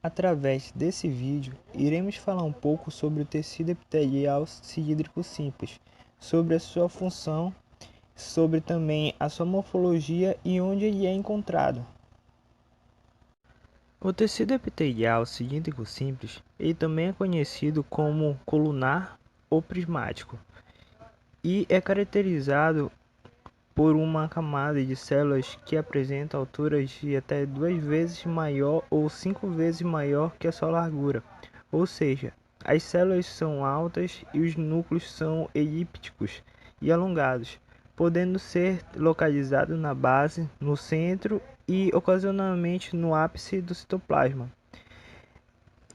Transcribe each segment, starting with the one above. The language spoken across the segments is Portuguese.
Através desse vídeo, iremos falar um pouco sobre o tecido epitelial cilíndrico simples, sobre a sua função, sobre também a sua morfologia e onde ele é encontrado. O tecido epitelial cilíndrico simples, ele também é conhecido como colunar ou prismático, e é caracterizado por uma camada de células que apresenta alturas de até 2 vezes maior ou 5 vezes maior que a sua largura, ou seja, as células são altas e os núcleos são elípticos e alongados, podendo ser localizados na base, no centro e ocasionalmente no ápice do citoplasma.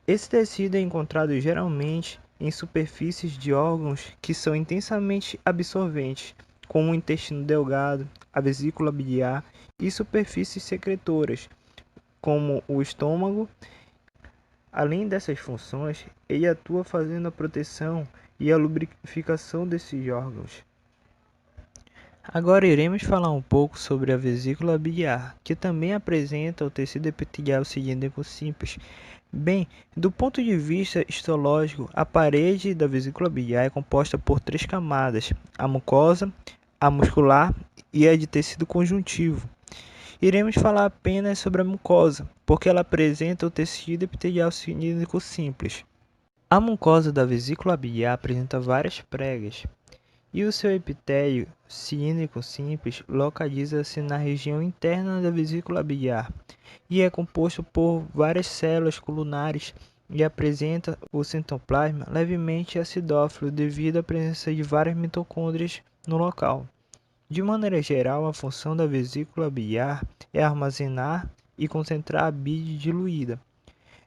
Esse tecido é encontrado geralmente em superfícies de órgãos que são intensamente absorventes, como o intestino delgado, a vesícula biliar e superfícies secretoras, como o estômago. Além dessas funções, ele atua fazendo a proteção e a lubrificação desses órgãos. Agora iremos falar um pouco sobre a vesícula biliar, que também apresenta o tecido epitelial cilíndrico simples. Bem, do ponto de vista histológico, a parede da vesícula biliar é composta por 3 camadas: a mucosa, a muscular e a de tecido conjuntivo. Iremos falar apenas sobre a mucosa, porque ela apresenta o tecido epitelial cilíndrico simples. A mucosa da vesícula biliar apresenta várias pregas, e o seu epitélio cilíndrico simples localiza-se na região interna da vesícula biliar e é composto por várias células colunares e apresenta o citoplasma levemente acidófilo devido à presença de várias mitocôndrias no local. De maneira geral, a função da vesícula biliar é armazenar e concentrar a bile diluída.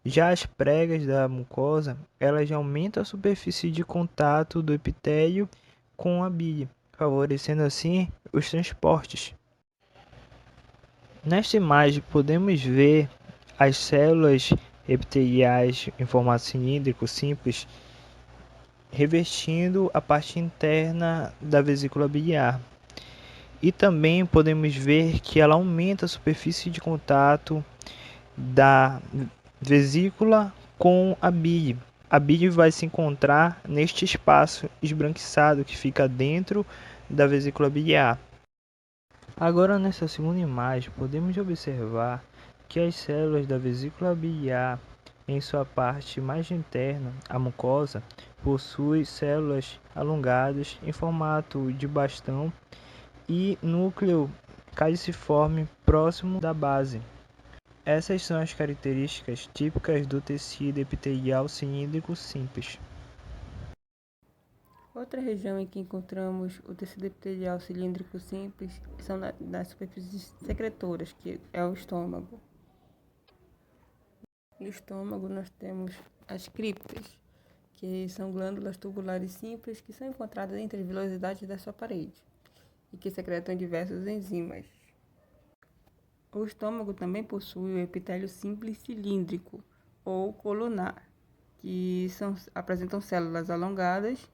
Já as pregas da mucosa, elas aumentam a superfície de contato do epitélio com a bile, favorecendo assim os transportes. Nesta imagem podemos ver as células epiteliais em formato cilíndrico simples revestindo a parte interna da vesícula biliar. E também podemos ver que ela aumenta a superfície de contato da vesícula com a bile. A bile vai se encontrar neste espaço esbranquiçado que fica dentro da vesícula biliar. Agora, nessa segunda imagem, podemos observar que as células da vesícula biliar, em sua parte mais interna, a mucosa, possuem células alongadas em formato de bastão e núcleo caliciforme próximo da base. Essas são as características típicas do tecido epitelial cilíndrico simples. Outra região em que encontramos o tecido epitelial cilíndrico simples são nas superfícies secretoras, que é o estômago. No estômago nós temos as criptas, que são glândulas tubulares simples que são encontradas entre as vilosidades da sua parede e que secretam diversas enzimas. O estômago também possui o epitélio simples cilíndrico ou colunar, que apresentam células alongadas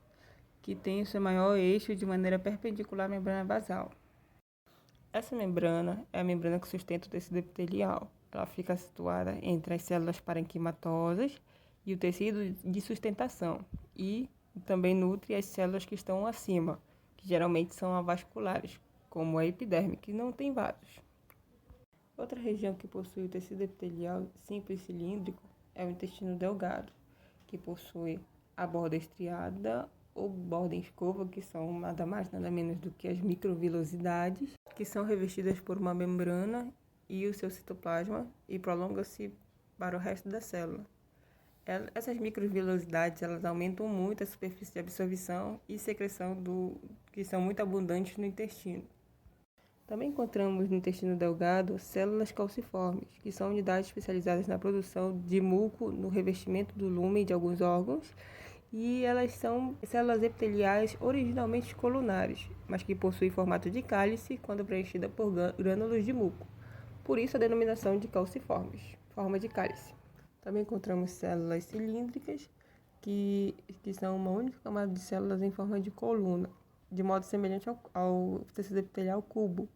que têm o seu maior eixo de maneira perpendicular à membrana basal. Essa membrana é a membrana que sustenta o tecido epitelial. Ela fica situada entre as células parenquimatosas e o tecido de sustentação e também nutre as células que estão acima, que geralmente são avasculares, como a epiderme, que não tem vasos. Outra região que possui o tecido epitelial simples cilíndrico é o intestino delgado, que possui a borda estriada ou borda em escova, que são nada mais nada menos do que as microvilosidades, que são revestidas por uma membrana e o seu citoplasma e prolongam-se para o resto da célula. Essas microvilosidades elas aumentam muito a superfície de absorção e secreção que são muito abundantes no intestino. Também encontramos no intestino delgado células calciformes, que são unidades especializadas na produção de muco no revestimento do lúmen de alguns órgãos, e elas são células epiteliais originalmente colunares, mas que possuem formato de cálice quando preenchida por grânulos de muco. Por isso a denominação de calciformes, forma de cálice. Também encontramos células cilíndricas, que são uma única camada de células em forma de coluna, de modo semelhante ao tecido epitelial cubo,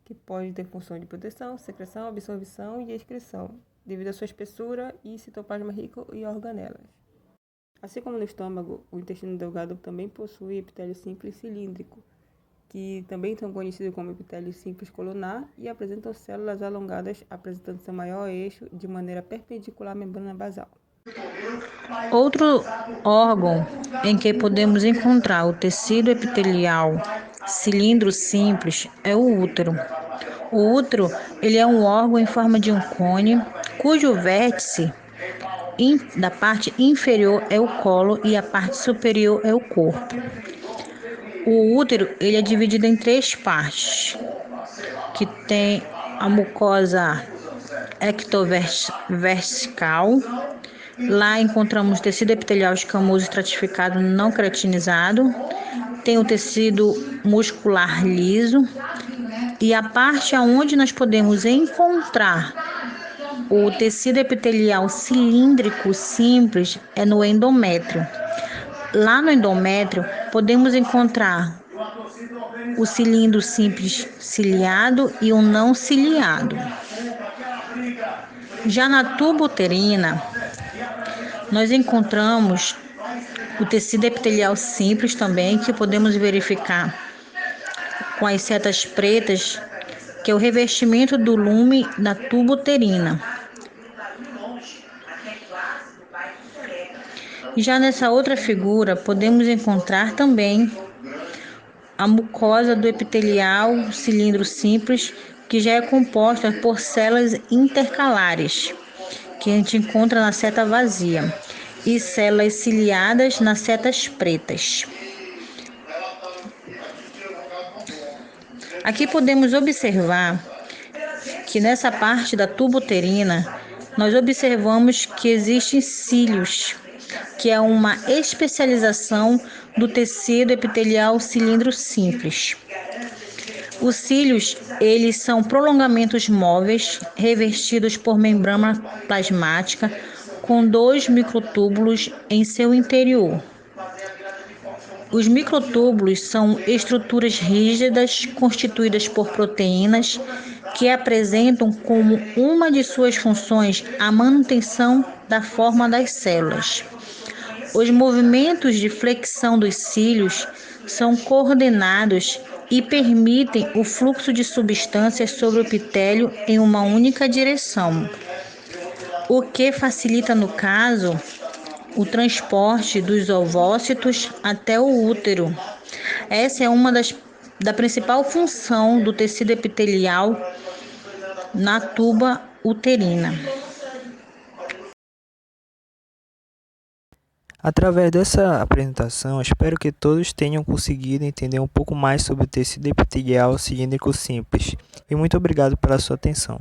que pode ter função de proteção, secreção, absorção e excreção devido à sua espessura e citoplasma rico em organelas. Assim como no estômago, o intestino delgado também possui epitélio simples cilíndrico, que também são conhecidos como epitélio simples colunar e apresentam células alongadas apresentando seu maior eixo de maneira perpendicular à membrana basal. Outro órgão em que podemos encontrar o tecido epitelial cilindro simples é o útero. O útero ele é um órgão em forma de um cone, cujo vértice da parte inferior é o colo e a parte superior é o corpo. O útero ele é dividido em três partes, que tem a mucosa ectovertical. Lá encontramos tecido epitelial escamoso estratificado não queratinizado, tem o tecido muscular liso e a parte aonde nós podemos encontrar o tecido epitelial cilíndrico simples é no endométrio. Lá no endométrio podemos encontrar o cilindro simples ciliado e o não ciliado. Já na tuba uterina, nós encontramos o tecido epitelial simples também, que podemos verificar com as setas pretas, que é o revestimento do lume da tuba uterina. Já nessa outra figura, podemos encontrar também a mucosa do epitelial cilindro simples, que já é composta por células intercalares, que a gente encontra na seta vazia, e células ciliadas nas setas pretas. Aqui podemos observar que nessa parte da tuba uterina, nós observamos que existem cílios, que é uma especialização do tecido epitelial cilindro simples. Os cílios, eles são prolongamentos móveis revestidos por membrana plasmática com 2 microtúbulos em seu interior. Os microtúbulos são estruturas rígidas constituídas por proteínas que apresentam como uma de suas funções a manutenção da forma das células. Os movimentos de flexão dos cílios são coordenados e permitem o fluxo de substâncias sobre o epitélio em uma única direção, o que facilita, no caso, o transporte dos ovócitos até o útero. Essa é uma da principal função do tecido epitelial na tuba uterina. Através dessa apresentação, espero que todos tenham conseguido entender um pouco mais sobre o tecido epitelial cilíndrico simples. E muito obrigado pela sua atenção.